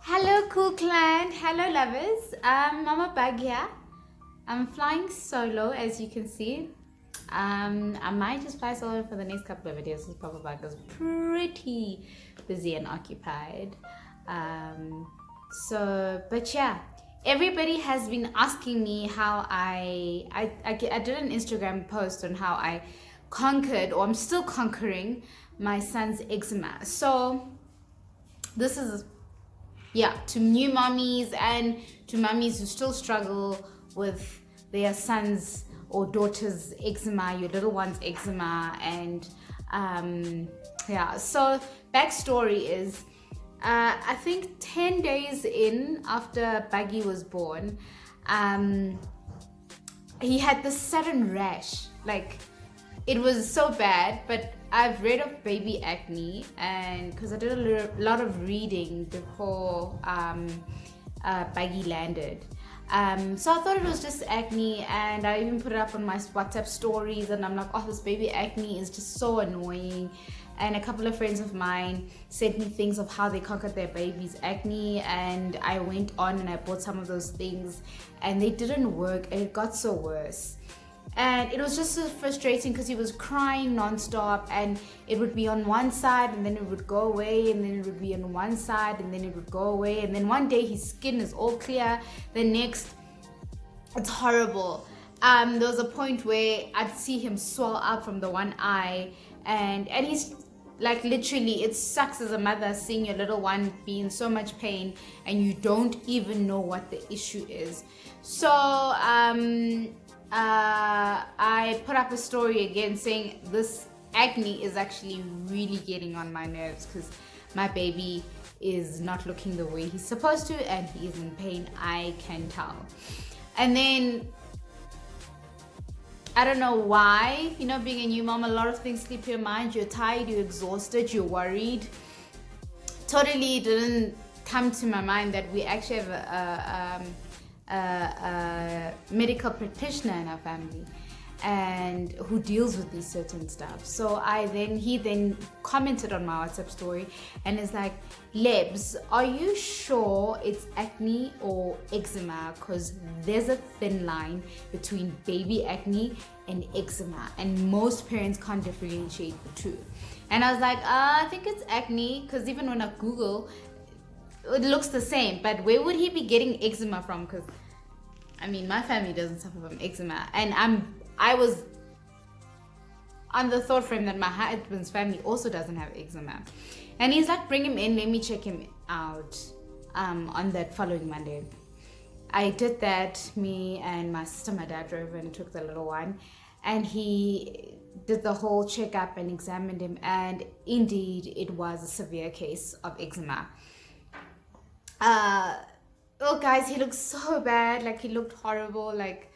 Hello, cool clan. Hello, lovers. Mama Bug here. I'm flying solo, as you can see. I might just fly solo for the next couple of videos because Papa Bug is pretty busy and occupied. But yeah, everybody has been asking me how I did an Instagram post on how I conquered, or I'm still conquering, my son's eczema. So this is, yeah, to new mommies and to mommies who still struggle with their sons or daughters' eczema, your little one's eczema. And yeah, so backstory is I think 10 days in after Buggy was born, he had this sudden rash. Like, it was so bad, but I've read of baby acne, and because I did a lot of reading before Buggy landed. So I thought it was just acne, and I even put it up on my WhatsApp stories, and I'm like, oh, this baby acne is just so annoying. And a couple of friends of mine sent me things of how they conquered their baby's acne, and I went on and I bought some of those things, and they didn't work, and it got so worse. And it was just so frustrating because he was crying nonstop, and it would be on one side and then it would go away, and then it would be on one side and then it would go away, and then one day his skin is all clear, the next it's horrible. There was a point where I'd see him swell up from the one eye, and he's like, literally, it sucks as a mother seeing your little one be in so much pain and you don't even know what the issue is. So I put up a story again saying this acne is actually really getting on my nerves because my baby is not looking the way he's supposed to, and he is in pain, I can tell. And then I don't know why, being a new mom, a lot of things slip your mind. You're tired, you're exhausted, you're worried. Totally didn't come to my mind that we actually have a medical practitioner in our family, and who deals with these certain stuff. So he then commented on my WhatsApp story and is like, Lebs, are you sure it's acne or eczema? Because there's a thin line between baby acne and eczema, and most parents can't differentiate the two. And I was like, I think it's acne, because even when I Google, it looks the same. But where would he be getting eczema from? Because my family doesn't suffer from eczema, and I was on the thought frame that my husband's family also doesn't have eczema. And he's like, bring him in, let me check him out on that following Monday. I did that. Me and my sister, my dad drove and took the little one, and he did the whole checkup and examined him, and indeed it was a severe case of eczema. Oh guys, he looked so bad. Like, he looked horrible. Like,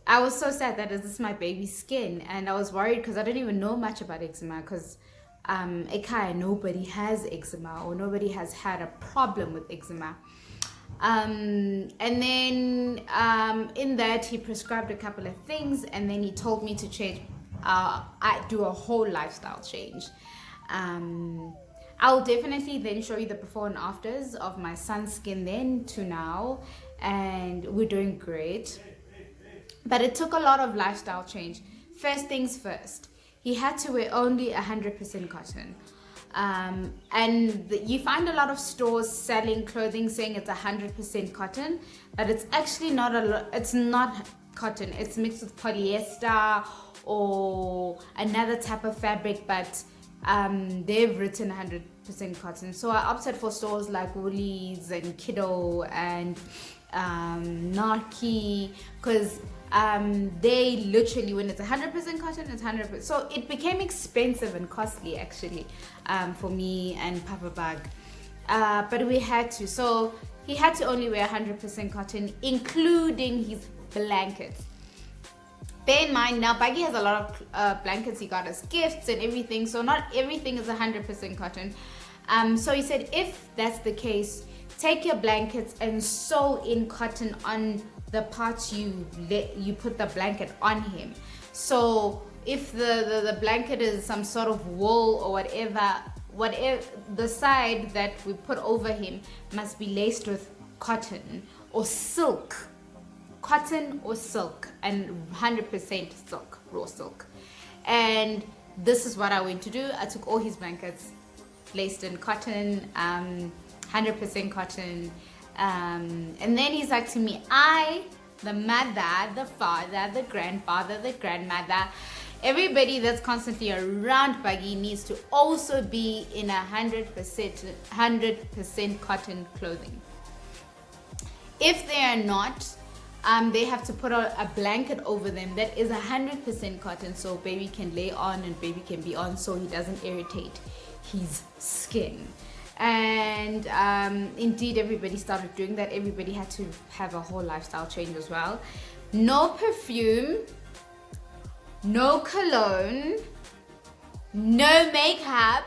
I was so sad that this is my baby's skin, and I was worried because I didn't even know much about eczema, because nobody has eczema, or nobody has had a problem with eczema. And then in that, he prescribed a couple of things, and then he told me to change, I do a whole lifestyle change. I'll definitely then show you the before and afters of my son's skin then to now, and we're doing great. But it took a lot of lifestyle change. First things first, he had to wear only 100% cotton. And you find a lot of stores selling clothing saying it's 100% cotton, but it's actually not it's not cotton. It's mixed with polyester or another type of fabric, but they've written 100% cotton. So I opted for stores like Woolies and Kiddo and Nike, because they literally, when it's 100% cotton, it's 100%. So it became expensive and costly, actually, for me and Papa Bug. But we had to. So he had to only wear 100% cotton, including his blankets. Bear in mind, now Buggy has a lot of blankets he got as gifts and everything, so not everything is 100% cotton. So he said, if that's the case, take your blankets and sew in cotton on the parts you put the blanket on him. So if the blanket is some sort of wool or whatever, whatever the side that we put over him must be laced with cotton or silk. Cotton or silk, and 100% silk, raw silk. And this is what I went to do. I took all his blankets laced in cotton, 100% cotton, and then he's like to me, the mother, the father, the grandfather, the grandmother, everybody that's constantly around Buggy needs to also be in 100% cotton clothing. If they are not, they have to put a blanket over them that is 100% cotton, so baby can lay on and baby can be on, so he doesn't irritate his skin. And indeed, everybody started doing that. Everybody had to have a whole lifestyle change as well. No perfume, no cologne, no makeup.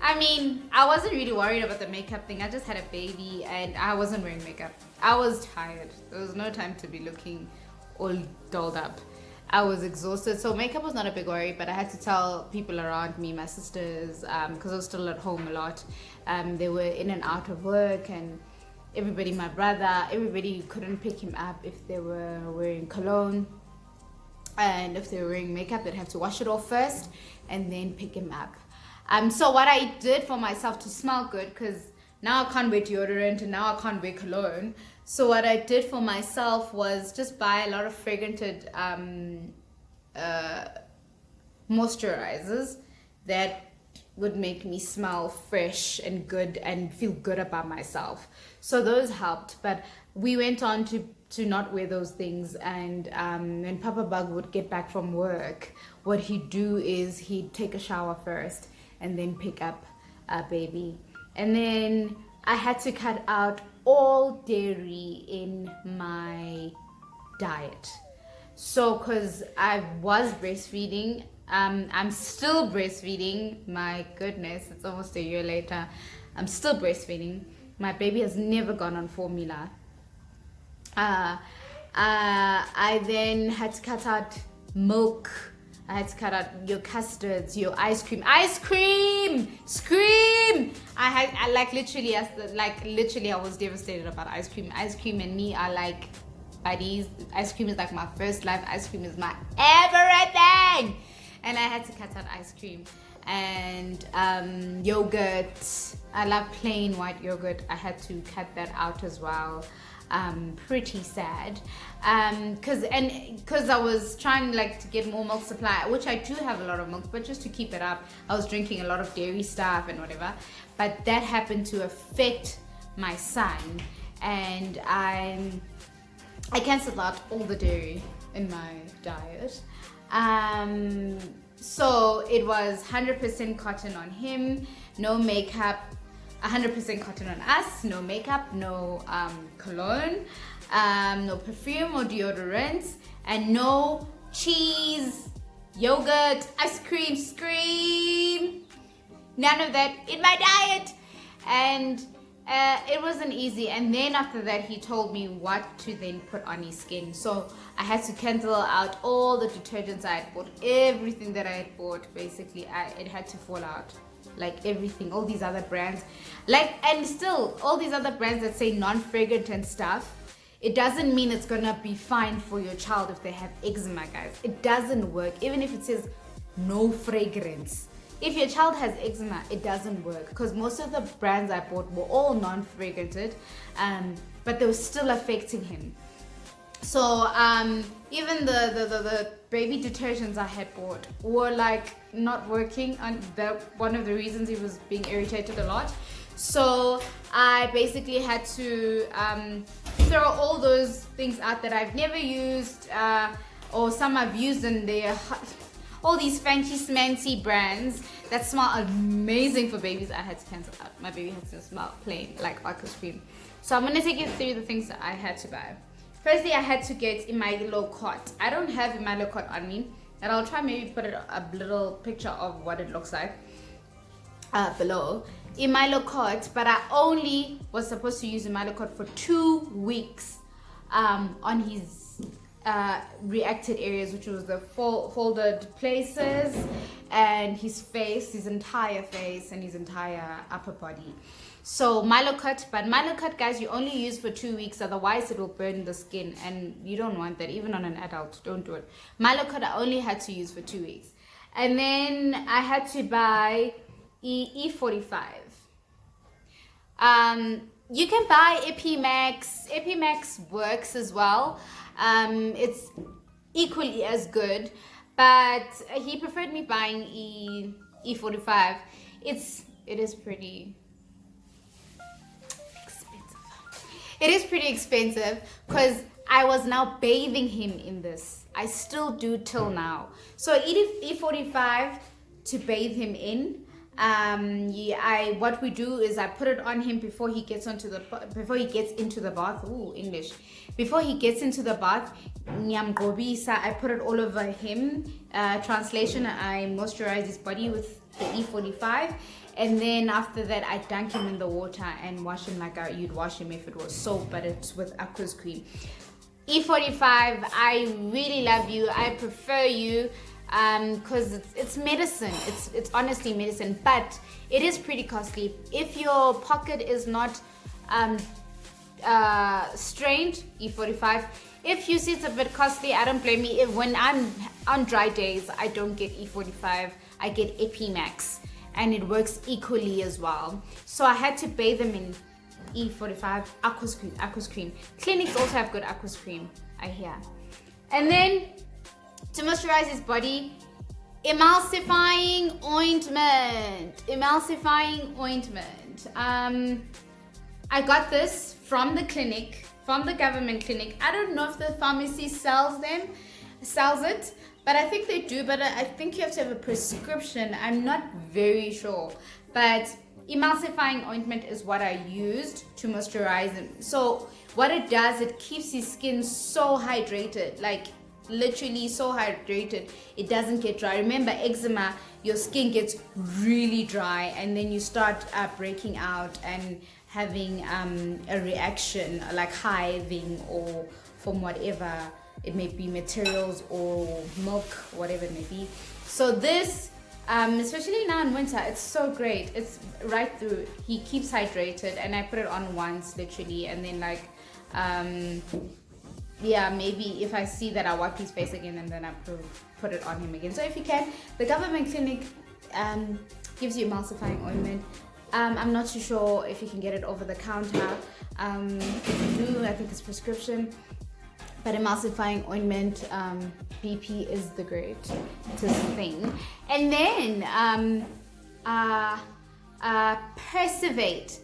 I mean, I wasn't really worried about the makeup thing. I just had a baby and I wasn't wearing makeup. I was tired. There was no time to be looking all dolled up. I was exhausted, so makeup was not a big worry, but I had to tell people around me, my sisters, because I was still at home a lot. They were in and out of work, and everybody, my brother, everybody couldn't pick him up if they were wearing cologne. And if they were wearing makeup, they'd have to wash it off first and then pick him up. So what I did for myself to smell good, because now I can't wear deodorant and now I can't wear cologne. So what I did for myself was just buy a lot of fragranted moisturizers that would make me smell fresh and good and feel good about myself. So those helped, but we went on to not wear those things. And when Papa Bug would get back from work, what he'd do is he'd take a shower first and then pick up a baby. And then I had to cut out all dairy in my diet. So, cause I was breastfeeding, I'm still breastfeeding. My goodness, it's almost a year later. I'm still breastfeeding. My baby has never gone on formula. I then had to cut out milk. I had to cut out your custards, your ice cream. Scream! I was devastated about ice cream. Ice cream and me are like buddies. Ice cream is like my first life. Ice cream is my everything. And I had to cut out ice cream and yogurt. I love plain white yogurt. I had to cut that out as well. Pretty sad, because I was trying to get more milk supply, which I do have a lot of milk, but just to keep it up, I was drinking a lot of dairy stuff and whatever. But that happened to affect my son, and I cancelled out all the dairy in my diet. So it was 100% cotton on him, no makeup. 100% cotton on us, no makeup, no cologne, no perfume or deodorants, and no cheese, yogurt, ice cream, scream. None of that in my diet. And it wasn't easy. And then after that, he told me what to then put on his skin. So I had to cancel out all the detergents I had bought, everything that I had bought. Basically, it had to fall out. Like everything, all these other brands, and still all these other brands that say non-fragrant and stuff, it doesn't mean it's gonna be fine for your child if they have eczema, guys. It doesn't work. Even if it says no fragrance, if your child has eczema, it doesn't work, because most of the brands I bought were all non-fragranted, but they were still affecting him. So even the baby detergents I had bought were not working, and one of the reasons he was being irritated a lot. So I basically had to throw all those things out that I've never used, or some I've used, and they're all these fancy smancy brands that smell amazing for babies. I had to cancel out. My baby had to smell plain like ice cream. So I'm gonna take you through the things that I had to buy. Firstly, I had to get Imilo cot. I don't have Imilo cot on me, and I'll try maybe put a little picture of what it looks like below. Imilo cot, but I only was supposed to use Imilo cot for 2 weeks on his reacted areas, which was the folded places and his face, his entire face and his entire upper body. So Milo-Cut, but Milo-Cut, guys, you only use for 2 weeks, otherwise it will burn the skin and you don't want that. Even on an adult, don't do it. Milo-Cut I only had to use for 2 weeks. And then I had to buy E45. You can buy Epimax. Epimax works as well. It's equally as good, but he preferred me buying E45. It is pretty expensive. It is pretty expensive because I was now bathing him in this. I still do till now. So E45 to bathe him in. What we do is I put it on him before he gets into the bath. Ooh, English. Before he gets into the bath, I put it all over him. Translation: I moisturize his body with the E45, and then after that I dunk him in the water and wash him like you'd wash him if it was soap, but it's with aqueous cream. E45, I really love you. I prefer you. Because it's medicine. It's honestly medicine, but it is pretty costly. If your pocket is not strained, E45. If you see it's a bit costly, I don't blame you. If when I'm on dry days, I don't get E45, I get Epimax, and it works equally as well. So I had to bathe them in E45 aqueous cream. Clinics also have good aqueous cream, I hear. And then to moisturize his body, emulsifying ointment. I got this from the clinic, from the government clinic. I don't know if the pharmacy sells it, but I think they do. But I think you have to have a prescription. I'm not very sure, but emulsifying ointment is what I used to moisturize him. So what it does, it keeps his skin so hydrated, like literally so hydrated, it doesn't get dry. Remember, eczema, your skin gets really dry and then you start breaking out and having a reaction like hiving or from whatever it may be, materials or milk, whatever it may be. So this especially now in winter, it's so great. It's right through. He keeps hydrated, and I put it on once literally, and then like yeah, maybe if I see that I wipe his face again, and then I put it on him again. So if you can, the government clinic gives you emulsifying ointment. I'm not too sure if you can get it over the counter. If you do, I think it's prescription. But emulsifying ointment, BP is the greatest thing. And then Persivate.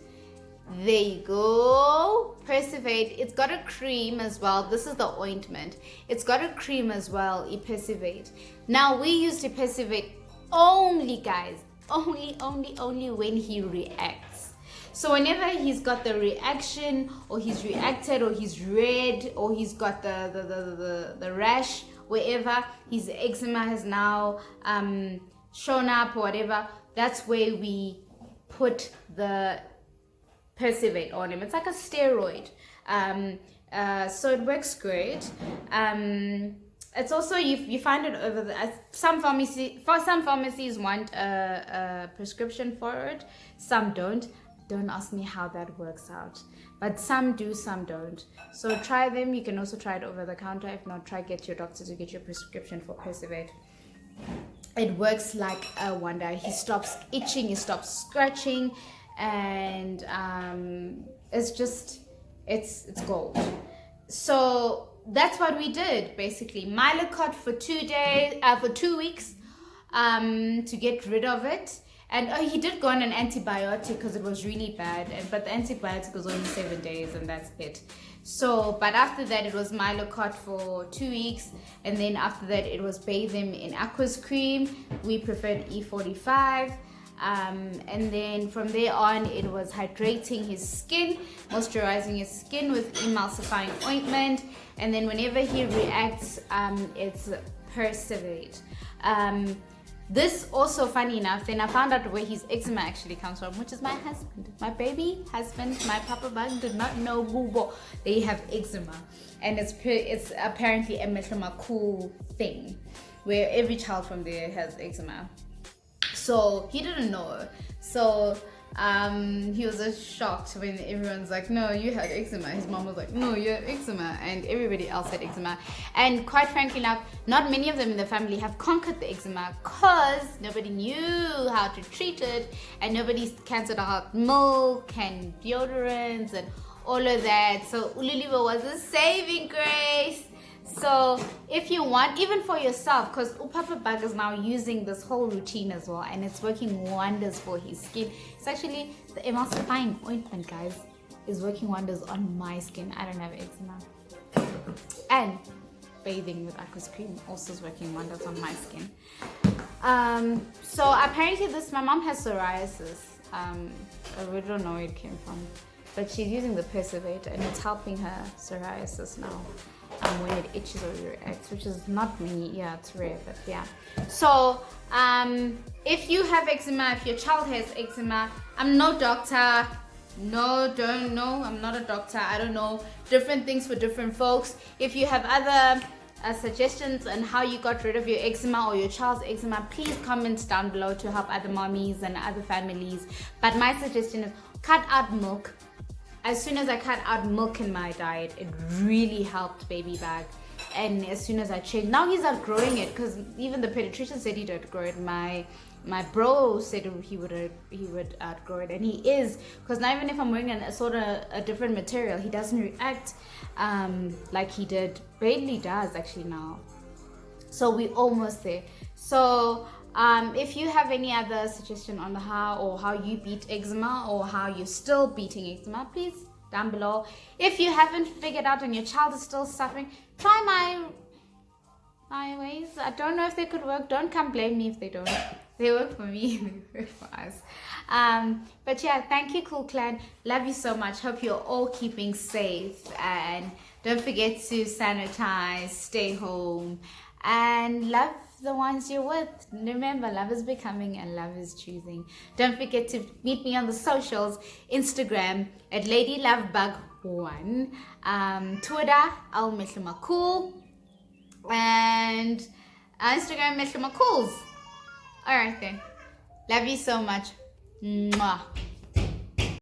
There you go. Persivate. It's got a cream as well. This is the ointment. It's got a cream as well, Persivate. Now we use Persivate only, guys. Only when he reacts. So whenever he's got the reaction, or he's reacted, or he's red, or he's got the rash, wherever his eczema has now shown up or whatever, that's where we put the Persivate on him. It's like a steroid. So it works great. It's also, you find it over the some pharmacies want a prescription for it, some don't. Don't ask me how that works out, but some do, some don't. So try them. You can also try it over the counter. If not, try get your doctor to get your prescription for Persivate. It works like a wonder. He stops itching, he stops scratching, and it's just it's gold. So that's what we did basically. Milo-Cut for 2 weeks to get rid of it. And he did go on an antibiotic because it was really bad, but the antibiotic was only 7 days, and that's it. So, but after that, it was Milo-Cut for 2 weeks, and then after that, it was bathe him in aqueous cream. We preferred E45, and then from there on, it was hydrating his skin, moisturizing his skin with emulsifying ointment, and then whenever he reacts, it's Persivate. This also, funny enough, then I found out where his eczema actually comes from, which is my husband. My baby husband, my papa bug, did not know Google they have eczema. And it's apparently a cool thing where every child from there has eczema. So he didn't know. So he was just shocked when everyone's like, no, you had eczema. His mom was like, no, you have eczema. And everybody else had eczema. And quite frankly enough, not many of them in the family have conquered the eczema because nobody knew how to treat it, and nobody cancelled out milk and deodorants and all of that. So Ululiwe was a saving grace. So if you want, even for yourself, because Papa Bug is now using this whole routine as well, and it's working wonders for his skin. It's actually the emulsifying ointment, guys, is working wonders on my skin. I don't have eczema. And bathing with aqua cream also is working wonders on my skin. So apparently my mom has psoriasis. We don't know where it came from, but she's using the Persevate and it's helping her psoriasis now. When it itches or reacts, which is not me, yeah, it's rare, but yeah. So if you have eczema, if your child has eczema, I'm no doctor. No, don't know. I'm not a doctor. I don't know. Different things for different folks. If you have other suggestions on how you got rid of your eczema or your child's eczema, please comment down below to help other mommies and other families. But my suggestion is cut out milk. As soon as I cut out milk in my diet, it really helped baby bag. And as soon as I changed, now he's outgrowing it, because even the pediatrician said he'd outgrow it. My bro said he would outgrow it, and he is, because now even if I'm wearing a different material, he doesn't react like he did. Barely does actually now. So we're almost there. So if you have any other suggestion on how you beat eczema, or how you're still beating eczema, please down below. If you haven't figured out and your child is still suffering, try my ways. I don't know if they could work. Don't come blame me if they don't. They work for me. They work for us. But yeah, thank you, Cool Clan. Love you so much. Hope you're all keeping safe, and don't forget to sanitize, stay home, and love the ones you're with. Remember, love is becoming and love is choosing. Don't forget to meet me on the socials. Instagram at LadyLoveBug1, Twitter @MehlamaCool, and Instagram MehlamaCools. Alright then, love you so much. Mwah.